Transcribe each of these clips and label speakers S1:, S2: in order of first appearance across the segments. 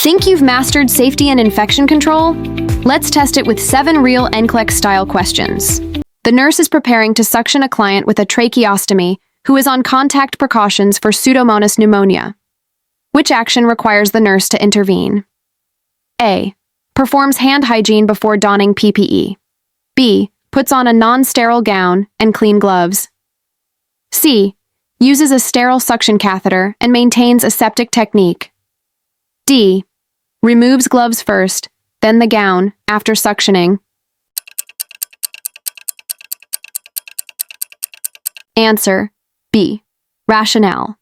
S1: Think you've mastered safety and infection control? Let's test it with 7 real NCLEX-style questions. The nurse is preparing to suction a client with a tracheostomy who is on contact precautions for Pseudomonas pneumonia. Which action requires the nurse to intervene? A. Performs hand hygiene before donning PPE. B. Puts on a non-sterile gown and clean gloves. C. Uses a sterile suction catheter and maintains aseptic technique. D. Removes gloves first, then the gown, after suctioning. Answer: B. Rationale.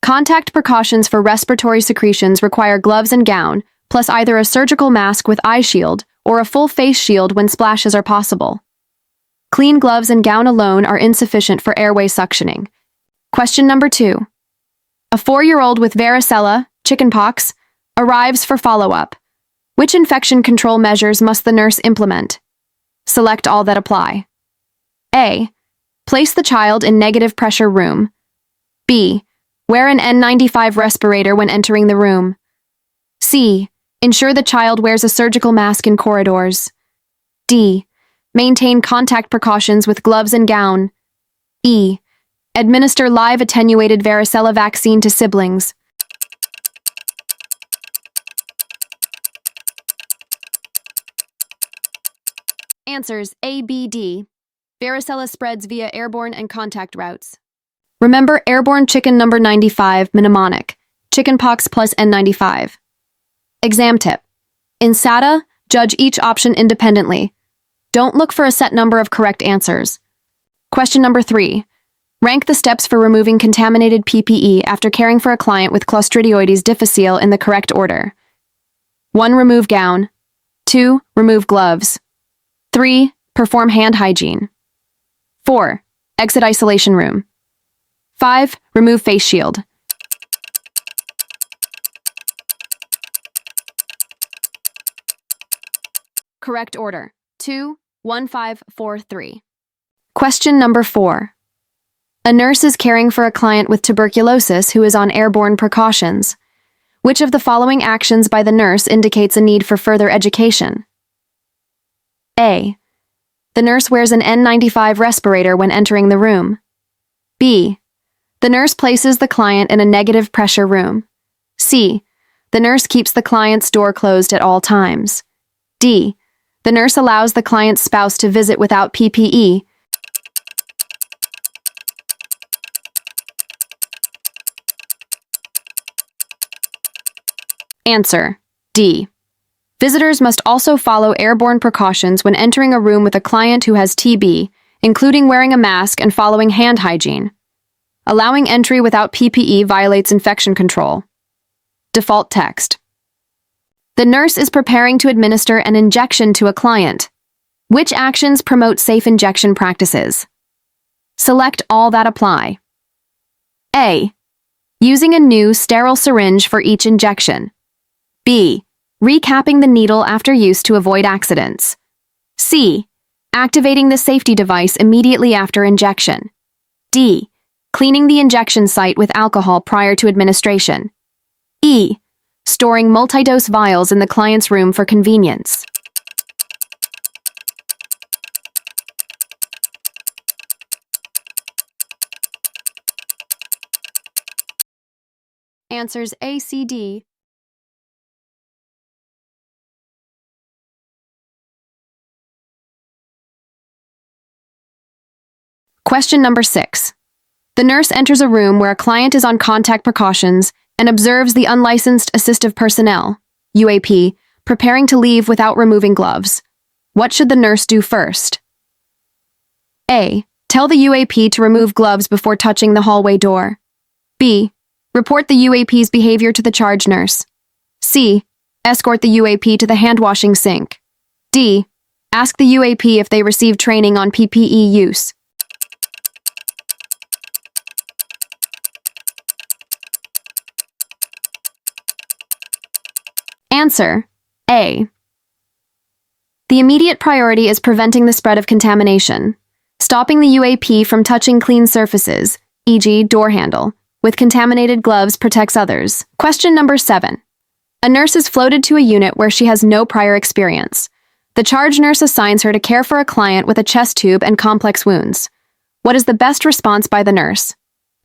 S1: Contact precautions for respiratory secretions require gloves and gown, plus either a surgical mask with eye shield or a full face shield when splashes are possible. Clean gloves and gown alone are insufficient for airway suctioning. Question number 2. A 4-year-old with varicella, chickenpox, arrives for follow-up. Which infection control measures must the nurse implement? Select all that apply. A. Place the child in negative pressure room. B. Wear an N95 respirator when entering the room. C. Ensure the child wears a surgical mask in corridors. D. Maintain contact precautions with gloves and gown. E. Administer live attenuated varicella vaccine to siblings. Answers A, B, D. Varicella spreads via airborne and contact routes. Remember airborne chicken number 95, mnemonic, chickenpox plus N95. Exam tip. In SATA, judge each option independently. Don't look for a set number of correct answers. Question number 3. Rank the steps for removing contaminated PPE after caring for a client with Clostridioides difficile in the correct order. 1. Remove gown. 2. Remove gloves. 3. Perform hand hygiene. 4. Exit isolation room. 5. Remove face shield. Correct order: 2, 1, 5, 4, 3. Question number 4. A nurse is caring for a client with tuberculosis who is on airborne precautions. Which of the following actions by the nurse indicates a need for further education? A. The nurse wears an N95 respirator when entering the room. B. The nurse places the client in a negative pressure room. C. The nurse keeps the client's door closed at all times. D. The nurse allows the client's spouse to visit without PPE. Answer: D. Visitors must also follow airborne precautions when entering a room with a client who has TB, including wearing a mask and following hand hygiene. Allowing entry without PPE violates infection control. Default text. The nurse is preparing to administer an injection to a client. Which actions promote safe injection practices? Select all that apply. A. Using a new sterile syringe for each injection. B. Recapping the needle after use to avoid accidents. C. Activating the safety device immediately after injection. D. Cleaning the injection site with alcohol prior to administration. E. Storing multi-dose vials in the client's room for convenience. Answers A, C, D. Question number 6. The nurse enters a room where a client is on contact precautions and observes the unlicensed assistive personnel, UAP, preparing to leave without removing gloves. What should the nurse do first? A. Tell the UAP to remove gloves before touching the hallway door. B. Report the UAP's behavior to the charge nurse. C. Escort the UAP to the hand-washing sink. D. Ask the UAP if they received training on PPE use. Answer: A. The immediate priority is preventing the spread of contamination. Stopping the UAP from touching clean surfaces, e.g. door handle, with contaminated gloves protects others. Question number 7. A nurse is floated to a unit where she has no prior experience. The charge nurse assigns her to care for a client with a chest tube and complex wounds. What is the best response by the nurse?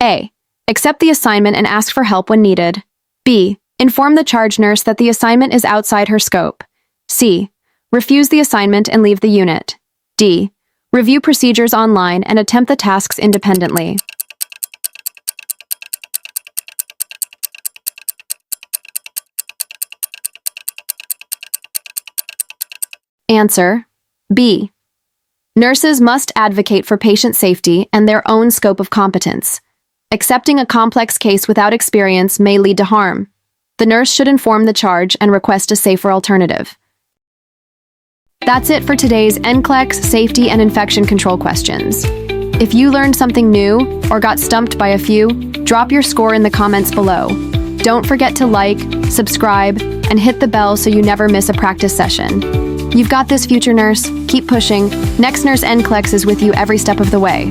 S1: A. Accept the assignment and ask for help when needed. B. Inform the charge nurse that the assignment is outside her scope. C. Refuse the assignment and leave the unit. D. Review procedures online and attempt the tasks independently. Answer: B. Nurses must advocate for patient safety and their own scope of competence. Accepting a complex case without experience may lead to harm. The nurse should inform the charge and request a safer alternative. That's it for today's NCLEX safety and infection control questions. If you learned something new or got stumped by a few, drop your score in the comments below. Don't forget to like, subscribe, and hit the bell so you never miss a practice session. You've got this, future nurse. Keep pushing. NextNurse NCLEX is with you every step of the way.